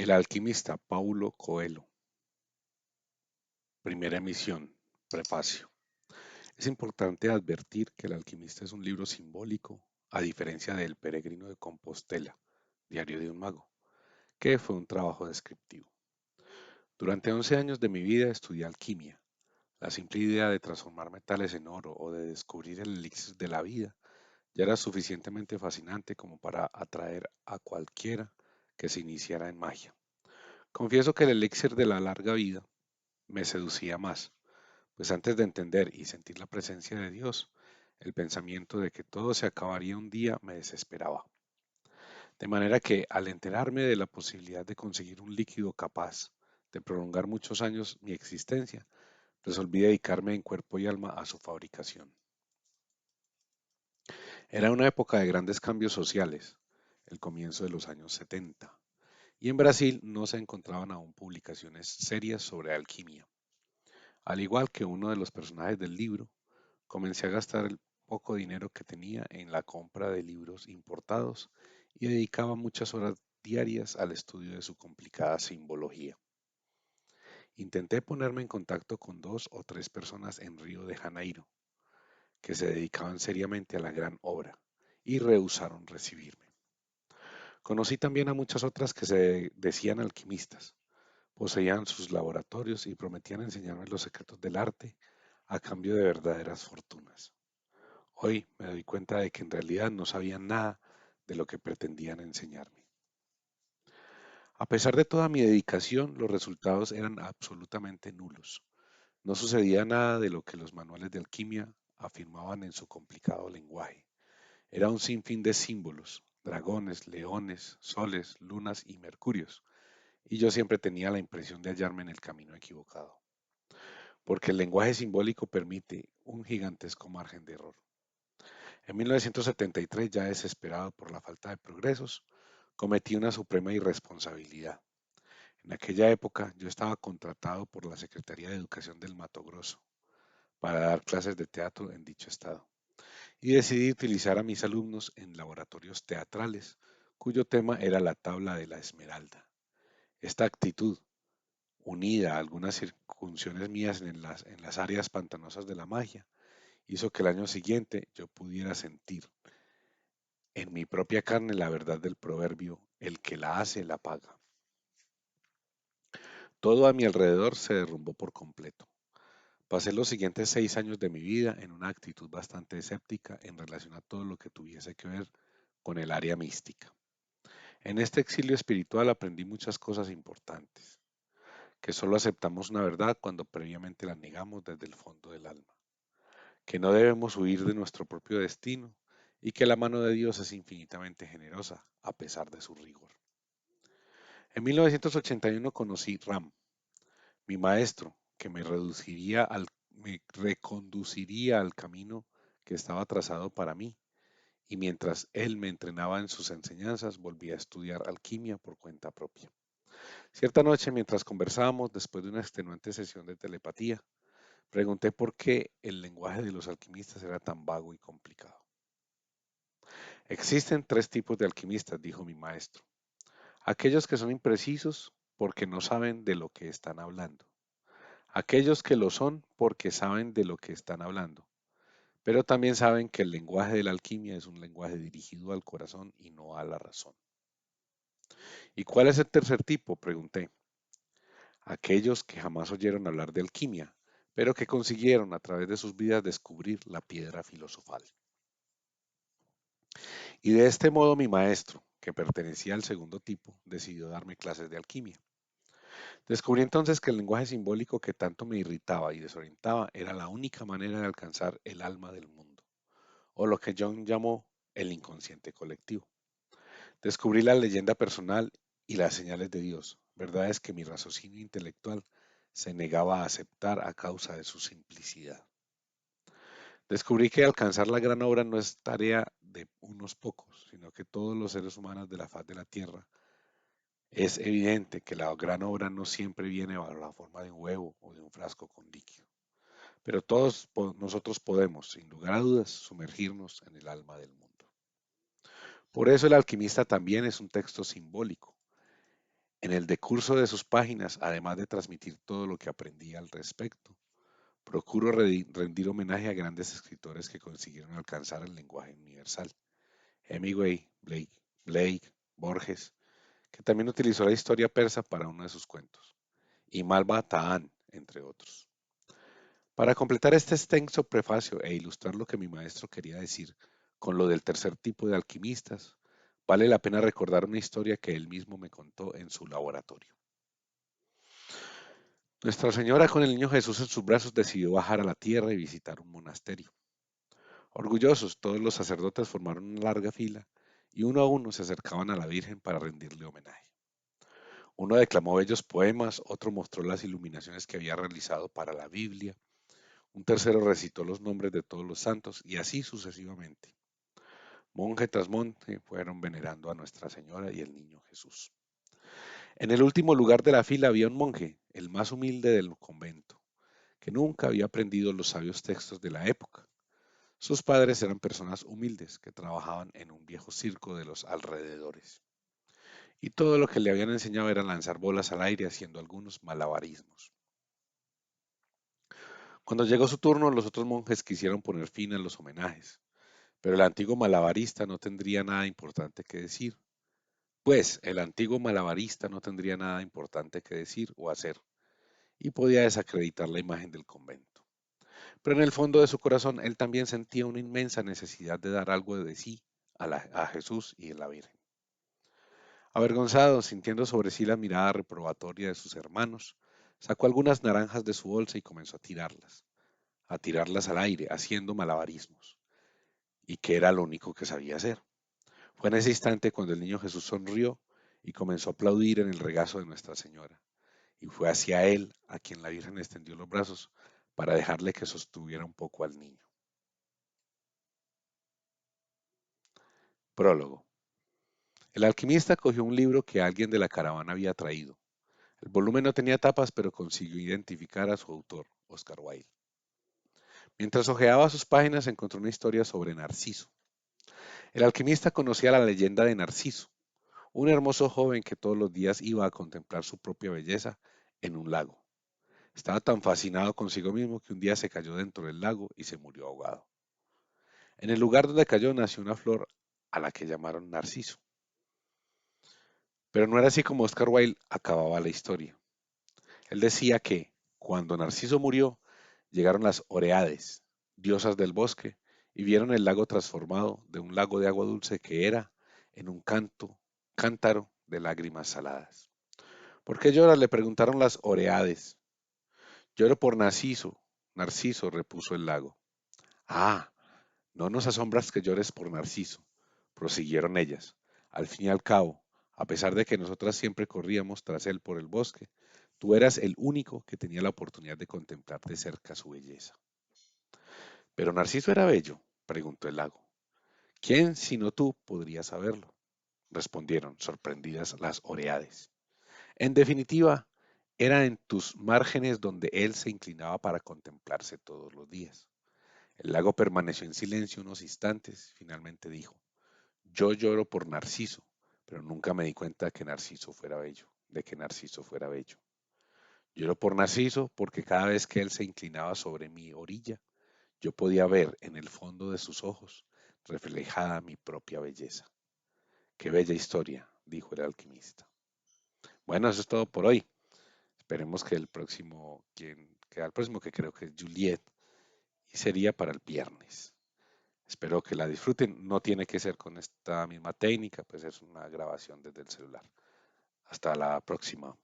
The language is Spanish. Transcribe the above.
El alquimista Paulo Coelho, primera emisión, prefacio. Es importante advertir que El alquimista es un libro simbólico, a diferencia de El peregrino de Compostela, Diario de un mago, que fue un trabajo descriptivo. Durante 11 años de mi vida estudié alquimia. La simple idea de transformar metales en oro o de descubrir el elixir de la vida ya era suficientemente fascinante como para atraer a cualquiera que se iniciara en magia. Confieso que el elixir de la larga vida me seducía más, pues antes de entender y sentir la presencia de Dios, el pensamiento de que todo se acabaría un día me desesperaba. De manera que al enterarme de la posibilidad de conseguir un líquido capaz de prolongar muchos años mi existencia, resolví dedicarme en cuerpo y alma a su fabricación. Era una época de grandes cambios sociales, el comienzo de los años 70, y en Brasil no se encontraban aún publicaciones serias sobre alquimia. Al igual que uno de los personajes del libro, comencé a gastar el poco dinero que tenía en la compra de libros importados y dedicaba muchas horas diarias al estudio de su complicada simbología. Intenté ponerme en contacto con 2 o 3 personas en Río de Janeiro que se dedicaban seriamente a la gran obra y rehusaron recibirme. Conocí también a muchas otras que se decían alquimistas, poseían sus laboratorios y prometían enseñarme los secretos del arte a cambio de verdaderas fortunas. Hoy me doy cuenta de que en realidad no sabían nada de lo que pretendían enseñarme. A pesar de toda mi dedicación, los resultados eran absolutamente nulos. No sucedía nada de lo que los manuales de alquimia afirmaban en su complicado lenguaje. Era un sinfín de símbolos, dragones, leones, soles, lunas y mercurios, y yo siempre tenía la impresión de hallarme en el camino equivocado, porque el lenguaje simbólico permite un gigantesco margen de error. En 1973, ya desesperado por la falta de progresos, cometí una suprema irresponsabilidad. En aquella época yo estaba contratado por la Secretaría de Educación del Mato Grosso para dar clases de teatro en dicho estado y decidí utilizar a mis alumnos en laboratorios teatrales cuyo tema era la tabla de la esmeralda. Esta actitud, unida a algunas circunciones mías en las áreas pantanosas de la magia, hizo que el año siguiente yo pudiera sentir en mi propia carne la verdad del proverbio, el que la hace, la paga. Todo a mi alrededor se derrumbó por completo. Pasé los siguientes 6 años de mi vida en una actitud bastante escéptica en relación a todo lo que tuviese que ver con el área mística. En este exilio espiritual aprendí muchas cosas importantes, que solo aceptamos una verdad cuando previamente la negamos desde el fondo del alma, que no debemos huir de nuestro propio destino y que la mano de Dios es infinitamente generosa a pesar de su rigor. En 1981 conocí Ram, mi maestro, que me reconduciría al camino que estaba trazado para mí, y mientras él me entrenaba en sus enseñanzas, volví a estudiar alquimia por cuenta propia. Cierta noche, mientras conversábamos, después de una extenuante sesión de telepatía, pregunté por qué el lenguaje de los alquimistas era tan vago y complicado. Existen 3 tipos de alquimistas, dijo mi maestro. Aquellos que son imprecisos porque no saben de lo que están hablando. Aquellos que lo son porque saben de lo que están hablando, pero también saben que el lenguaje de la alquimia es un lenguaje dirigido al corazón y no a la razón. ¿Y cuál es el tercer tipo? Pregunté. Aquellos que jamás oyeron hablar de alquimia, pero que consiguieron a través de sus vidas descubrir la piedra filosofal. Y de este modo mi maestro, que pertenecía al segundo tipo, decidió darme clases de alquimia. Descubrí entonces que el lenguaje simbólico que tanto me irritaba y desorientaba era la única manera de alcanzar el alma del mundo, o lo que Jung llamó el inconsciente colectivo. Descubrí la leyenda personal y las señales de Dios, verdades que mi raciocinio intelectual se negaba a aceptar a causa de su simplicidad. Descubrí que alcanzar la gran obra no es tarea de unos pocos, sino que todos los seres humanos de la faz de la tierra. Es evidente que la gran obra no siempre viene bajo la forma de un huevo o de un frasco con líquido, pero todos nosotros podemos, sin lugar a dudas, sumergirnos en el alma del mundo. Por eso el alquimista también es un texto simbólico. En el decurso de sus páginas, además de transmitir todo lo que aprendí al respecto, procuro rendir homenaje a grandes escritores que consiguieron alcanzar el lenguaje universal. Hemingway, Blake, Borges, que también utilizó la historia persa para uno de sus cuentos, y Malva Tahan, entre otros. Para completar este extenso prefacio e ilustrar lo que mi maestro quería decir con lo del tercer tipo de alquimistas, vale la pena recordar una historia que él mismo me contó en su laboratorio. Nuestra Señora con el niño Jesús en sus brazos decidió bajar a la tierra y visitar un monasterio. Orgullosos, todos los sacerdotes formaron una larga fila y uno a uno se acercaban a la Virgen para rendirle homenaje. Uno declamó bellos poemas, otro mostró las iluminaciones que había realizado para la Biblia, un tercero recitó los nombres de todos los santos y así sucesivamente. Monje tras monje fueron venerando a Nuestra Señora y el niño Jesús. En el último lugar de la fila había un monje, el más humilde del convento, que nunca había aprendido los sabios textos de la época. Sus padres eran personas humildes que trabajaban en un viejo circo de los alrededores. Y todo lo que le habían enseñado era lanzar bolas al aire haciendo algunos malabarismos. Cuando llegó su turno, los otros monjes quisieron poner fin a los homenajes, pero el antiguo malabarista no tendría nada importante que decir. Pues el antiguo malabarista no tendría nada importante que decir o hacer, y podía desacreditar la imagen del convento. Pero en el fondo de su corazón él también sentía una inmensa necesidad de dar algo de sí a Jesús y a la Virgen. Avergonzado, sintiendo sobre sí la mirada reprobatoria de sus hermanos, sacó algunas naranjas de su bolsa y comenzó a tirarlas al aire, haciendo malabarismos, y que era lo único que sabía hacer. Fue en ese instante cuando el niño Jesús sonrió y comenzó a aplaudir en el regazo de Nuestra Señora, y fue hacia él a quien la Virgen extendió los brazos para dejarle que sostuviera un poco al niño. Prólogo. El alquimista cogió un libro que alguien de la caravana había traído. El volumen no tenía tapas, pero consiguió identificar a su autor, Oscar Wilde. Mientras hojeaba sus páginas, encontró una historia sobre Narciso. El alquimista conocía la leyenda de Narciso, un hermoso joven que todos los días iba a contemplar su propia belleza en un lago. Estaba tan fascinado consigo mismo que un día se cayó dentro del lago y se murió ahogado. En el lugar donde cayó nació una flor a la que llamaron Narciso. Pero no era así como Oscar Wilde acababa la historia. Él decía que, cuando Narciso murió, llegaron las Oreades, diosas del bosque, y vieron el lago transformado de un lago de agua dulce que era en un cántaro de lágrimas saladas. ¿Por qué lloras?, le preguntaron las Oreades. Lloro por Narciso, Narciso, repuso el lago. Ah, no nos asombras que llores por Narciso, prosiguieron ellas. Al fin y al cabo, a pesar de que nosotras siempre corríamos tras él por el bosque, tú eras el único que tenía la oportunidad de contemplar de cerca su belleza. ¿Pero Narciso era bello?, preguntó el lago. ¿Quién, sino tú, podría saberlo?, respondieron, sorprendidas las Oreades. En definitiva, era en tus márgenes donde él se inclinaba para contemplarse todos los días. El lago permaneció en silencio unos instantes, finalmente dijo, yo lloro por Narciso, pero nunca me di cuenta que Narciso fuera bello, de que Narciso fuera bello. Lloro por Narciso porque cada vez que él se inclinaba sobre mi orilla, yo podía ver en el fondo de sus ojos reflejada mi propia belleza. Qué bella historia, dijo el alquimista. Bueno, eso es todo por hoy. Esperemos que el próximo, quien queda el próximo, que creo que es Juliet, y sería para el viernes. Espero que la disfruten. No tiene que ser con esta misma técnica, pues es una grabación desde el celular. Hasta la próxima.